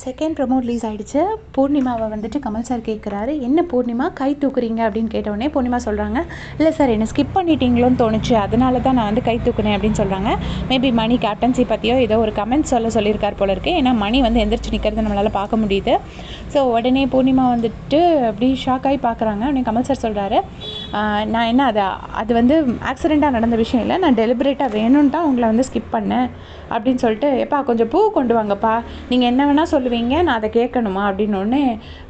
Second promo release ஆகிடுச்சு. பூர்ணிமாவை வந்துட்டு Kamal sir கேட்குறாரு, என்ன பூர்ணிமா கை தூக்குறீங்க அப்படின்னு கேட்டவுடனே பூர்ணிமா சொல்கிறாங்க, இல்லை சார் என்னை ஸ்கிப் பண்ணிட்டீங்களோன்னு தோணுச்சு, அதனால தான் நான் வந்து கை தூக்குனேன் அப்படின்னு சொல்கிறாங்க. மேபி மணி கேப்டன்சி பற்றியோ ஏதோ ஒரு கமெண்ட் சொல்லியிருக்கார் போல இருக்குது. ஏன்னா மணி வந்து எந்திரிச்சு நிற்கிறது நம்மளால் பார்க்க முடியுது. ஸோ உடனே பூர்ணிமா வந்துட்டு அப்படி ஷாக் ஆகி பார்க்குறாங்க. உடனே கமல் சார் சொல்கிறாரு, நான் என்ன அது வந்து ஆக்சிடெண்ட்டாக நடந்த விஷயம் இல்லை, நான் டெலிபரேட்டாக வேணும்னு தான் உங்களை வந்து ஸ்கிப் பண்ணேன் அப்படின்னு சொல்லிட்டு, எப்பா கொஞ்சம் பூ கொண்டு வாங்கப்பா, நீங்கள் என்ன வேணால் சொல்லுவீங்க, நான் அதை கேட்கணுமா அப்படின்னு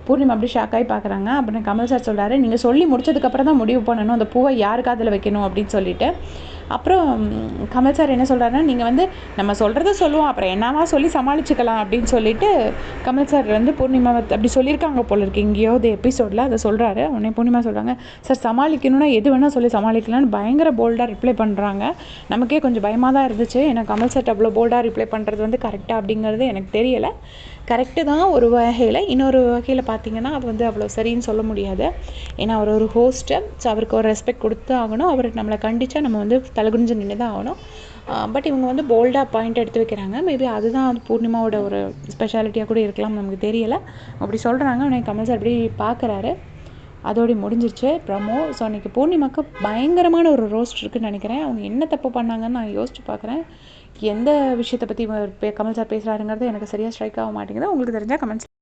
பூர்ணிமா அப்படி ஷாக்காகி பார்க்குறாங்க. அப்புறம் கமல் சார் சொல்கிறாரு, நீங்கள் சொல்லி முடிச்சதுக்கப்புறம் தான் முடிவு பண்ணணும் அந்த பூவை யார் காதில் வைக்கணும் அப்படின்னு சொல்லிட்டு. அப்புறம் கமல் சார் என்ன சொல்கிறாருன்னா, நீங்கள் வந்து நம்ம சொல்கிறத சொல்லுவோம், அப்புறம் என்னவா சொல்லி சமாளிச்சுக்கலாம் அப்படின்னு சொல்லிட்டு கமல் சார் வந்து பூர்ணிமாவை அப்படி சொல்லியிருக்காங்க போல இருக்கு எங்கேயோது எபிசோடில், அதை சொல்கிறாரு. உடனே பூர்ணிமா சொல்கிறாங்க, சார் சமாளிக்கணும்னா எது வேணால் சொல்லி சமாளிக்கலான்னு பயங்கர போல்டாக ரிப்ளை பண்ணுறாங்க. நமக்கே கொஞ்சம் பயமாக தான் இருந்துச்சு. ஏன்னா கமல் சார் அவ்வளோ போல்டாக ரிப்ளை பண்ணுறது வந்து கரெக்டாக அப்படிங்கிறது எனக்கு தெரியலை. கரெக்டு தான் ஒரு வகையில், இன்னொரு வகையில் பார்த்திங்கன்னா அது வந்து அவ்வளோ சரின்னு சொல்ல முடியாது. ஏன்னா அவர் ஒரு ஹோஸ்ட்டு, ஸோ அவருக்கு ஒரு ரெஸ்பெக்ட் கொடுத்து ஆகணும். அவருக்கு நம்மளை கண்டிச்சா நம்ம வந்து தலைகுனிஞ்சு நின்று தான் ஆகணும். பட் இவங்க வந்து போல்டாக பாயிண்ட் எடுத்து வைக்கிறாங்க. மேபி அதுதான் அது பூர்ணிமாவோட ஒரு ஸ்பெஷாலிட்டியாக கூட இருக்கலாம், நமக்கு தெரியலை. அப்படி சொல்கிறாங்க. உடனே கமல் சார் அப்படி பார்க்குறாரு. அதோடு முடிஞ்சிருச்சு ப்ரமோ. ஸோ அன்றைக்கி பூர்ணிமாவுக்கு பயங்கரமான ஒரு ரோஸ்ட் இருக்குதுன்னு நினைக்கிறேன். அவங்க என்ன தப்பு பண்ணாங்கன்னு நான் யோசிச்சு பார்க்குறேன். எந்த விஷயத்தை பற்றி கமல் சார் பேசுகிறாருங்கிறது எனக்கு சரியாக ஸ்ட்ரைக் ஆக மாட்டேங்குது. உங்களுக்கு தெரிஞ்சால் கமெண்ட்ஸ்